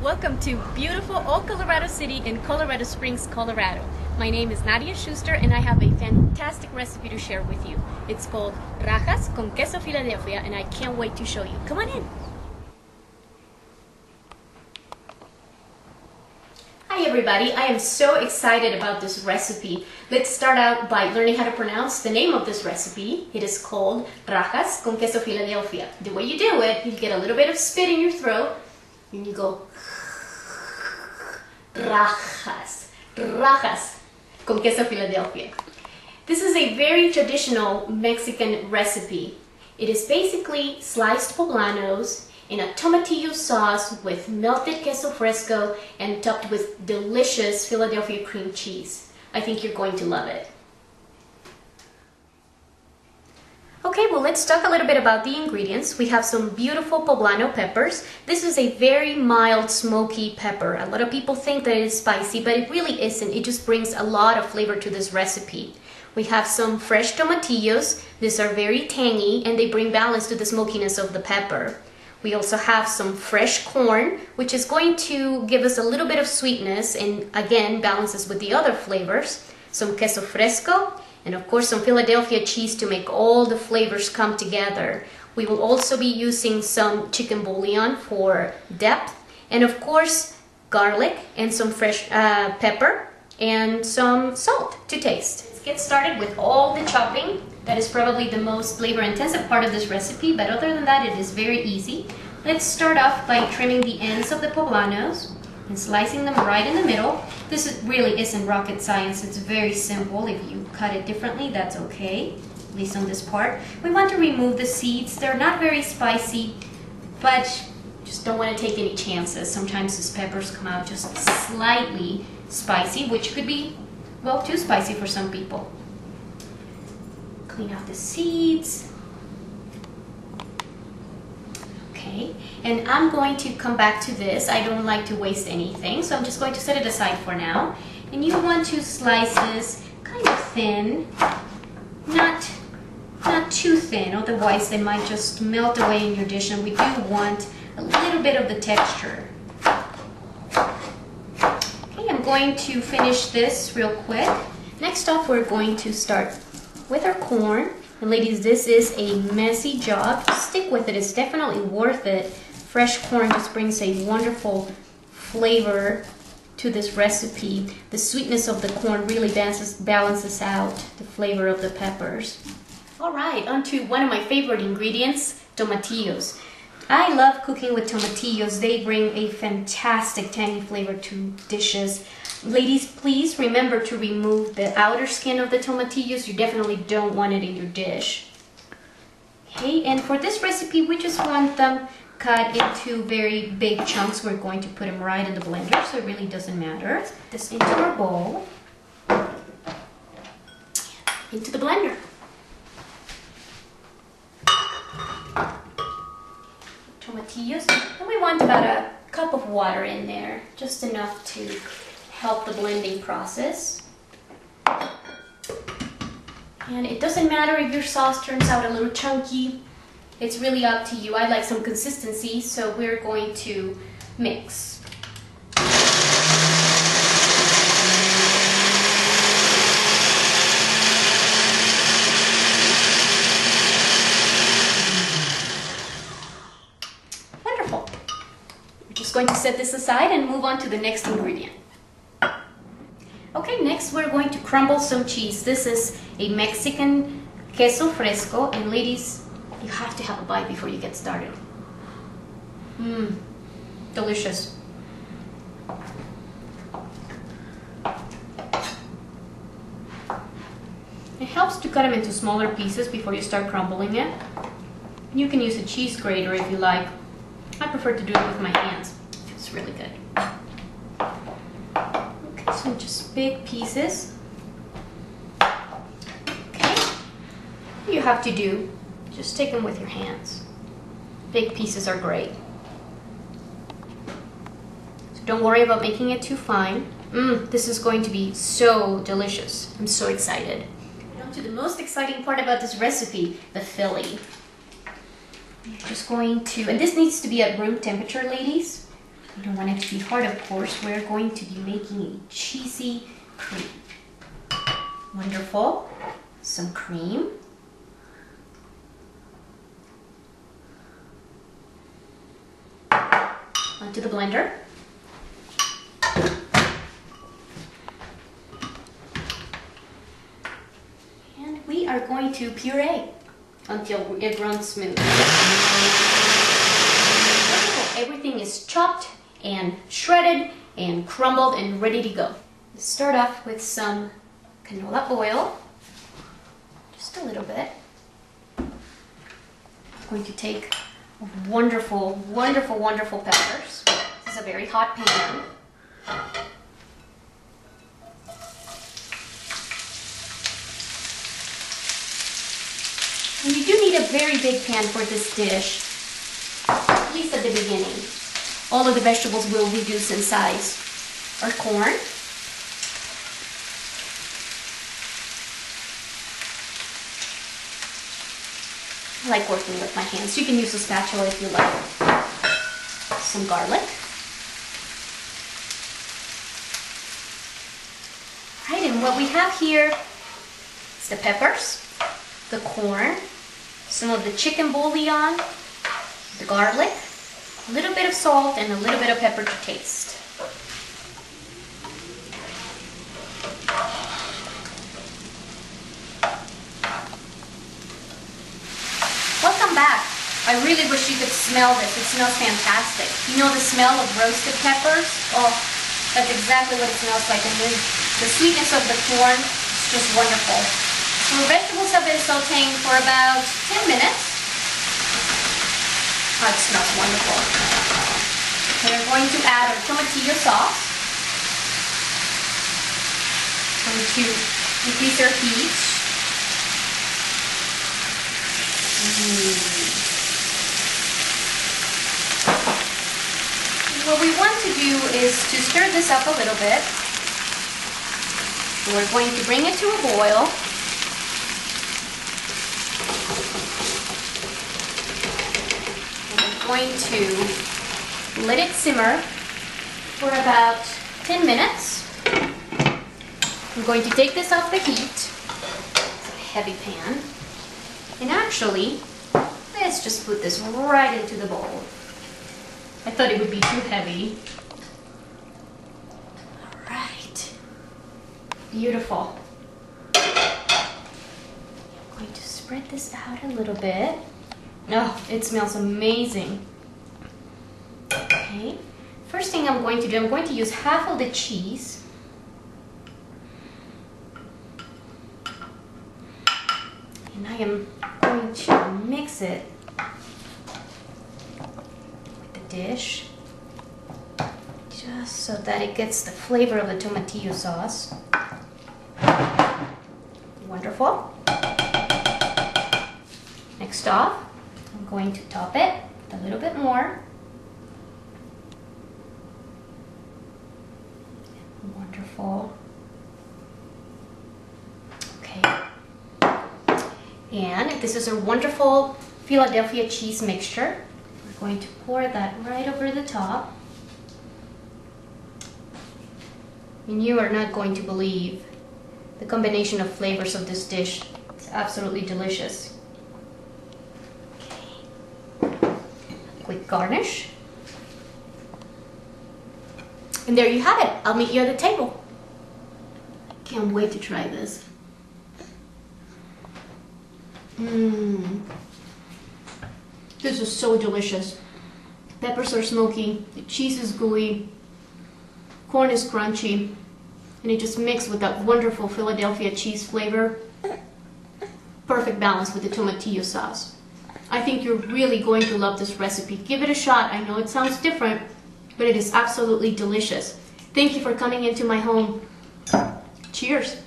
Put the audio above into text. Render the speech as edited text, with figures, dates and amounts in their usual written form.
Welcome to beautiful Old Colorado City in Colorado Springs, Colorado. My name is Nadia Schuster and I have a fantastic recipe to share with you. It's called rajas con queso Philadelphia and I can't wait to show you. Come on in. Hi everybody, I am so excited about this recipe. Let's start out by learning how to pronounce the name of this recipe. It is called rajas con queso Philadelphia. The way you do it, you get a little bit of spit in your throat and you go rajas, rajas con queso Philadelphia. This is a very traditional Mexican recipe. It is basically sliced poblanos in a tomatillo sauce with melted queso fresco and topped with delicious Philadelphia cream cheese. I think you're going to love it. Okay, well, let's talk a little bit about the ingredients. We have some beautiful poblano peppers. This is a very mild, smoky pepper. A lot of people think that it's spicy, but it really isn't. It just brings a lot of flavor to this recipe. We have some fresh tomatillos. These are very tangy and they bring balance to the smokiness of the pepper. We also have some fresh corn, which is going to give us a little bit of sweetness and again balances with the other flavors. Some queso fresco, and of course some Philadelphia cheese to make all the flavors come together. We will also be using some chicken bouillon for depth, and of course garlic and some fresh pepper and some salt to taste. Let's get started with all the chopping. That is probably the most flavor intensive part of this recipe, but other than that it is very easy. Let's start off by trimming the ends of the poblanos and slicing them right in the middle. This really isn't rocket science, it's very simple. If you cut it differently, that's okay, at least on this part. We want to remove the seeds. They're not very spicy, but just don't want to take any chances. Sometimes these peppers come out just slightly spicy, which could be, well, too spicy for some people. Clean out the seeds. Okay, and I'm going to come back to this. I don't like to waste anything, so I'm just going to set it aside for now. And you want to slice this kind of thin, not too thin, otherwise they might just melt away in your dish, and we do want a little bit of the texture. Okay, I'm going to finish this real quick. Next off, we're going to start with our corn. And ladies, this is a messy job. Stick with it, it's definitely worth it. Fresh corn just brings a wonderful flavor to this recipe. The sweetness of the corn really balances out the flavor of the peppers. All right, on to one of my favorite ingredients, tomatillos. I love cooking with tomatillos. They bring a fantastic tangy flavor to dishes. Ladies, please remember to remove the outer skin of the tomatillos. You definitely don't want it in your dish. Okay, and for this recipe, we just want them cut into very big chunks. We're going to put them right in the blender, so it really doesn't matter. Put this into our bowl, into the blender. Tomatillos, and we want about a cup of water in there, just enough to help the blending process. And it doesn't matter if your sauce turns out a little chunky, it's really up to you. I like some consistency, so we're going to mix. Wonderful. We're just going to set this aside and move on to the next ingredient. Okay, next we're going to crumble some cheese. This is a Mexican queso fresco, and ladies, you have to have a bite before you get started. Delicious. It helps to cut them into smaller pieces before you start crumbling it. You can use a cheese grater if you like. I prefer to do it with my hands. It feels really good. Some just big pieces. Okay, you have to do, just take them with your hands. Big pieces are great. So don't worry about making it too fine. This is going to be so delicious. I'm so excited. On to the most exciting part about this recipe, the filling. You're just going to, and this needs to be at room temperature, ladies. You don't want it to be hard, of course. We're going to be making a cheesy cream. Wonderful. Some cream. Onto the blender. And we are going to puree until it runs smooth. Everything is chopped and shredded and crumbled and ready to go. Let's start off with some canola oil, just a little bit. I'm going to take wonderful, wonderful, wonderful peppers. This is a very hot pan. And you do need a very big pan for this dish, at least at the beginning. All of the vegetables will reduce in size. Our corn. I like working with my hands. You can use a spatula if you like. Some garlic. Right, and what we have here is the peppers, the corn, some of the chicken bouillon, the garlic, a little bit of salt, and a little bit of pepper to taste. Welcome back. I really wish you could smell this. It smells fantastic. You know the smell of roasted peppers? Oh, that's exactly what it smells like. And the sweetness of the corn is just wonderful. So our vegetables have been sauteing for about 10 minutes. Oh, it smells wonderful. We're going to add our tomatillo sauce. Going to increase our heat. What we want to do is to stir this up a little bit. We're going to bring it to a boil. We're going to let it simmer for about 10 minutes. I'm going to take this off the heat. It's a heavy pan. And actually, let's just put this right into the bowl. I thought it would be too heavy. All right. Beautiful. I'm going to spread this out a little bit. Oh, it smells amazing. Okay. First thing I'm going to do, I'm going to use half of the cheese. And I am going to mix it with the dish, just so that it gets the flavor of the tomatillo sauce. Wonderful. Next off, I'm going to top it with a little bit more. Wonderful. Okay. And this is a wonderful Philadelphia cheese mixture. We're going to pour that right over the top. And you are not going to believe the combination of flavors of this dish. It's absolutely delicious. Okay. Quick garnish. And there you have it. I'll meet you at the table. Can't wait to try this. This is so delicious. Peppers are smoky, the cheese is gooey, corn is crunchy, and it just mixed with that wonderful Philadelphia cheese flavor. Perfect balance with the tomatillo sauce. I think you're really going to love this recipe. Give it a shot. I know it sounds different, but it is absolutely delicious. Thank you for coming into my home. Cheers.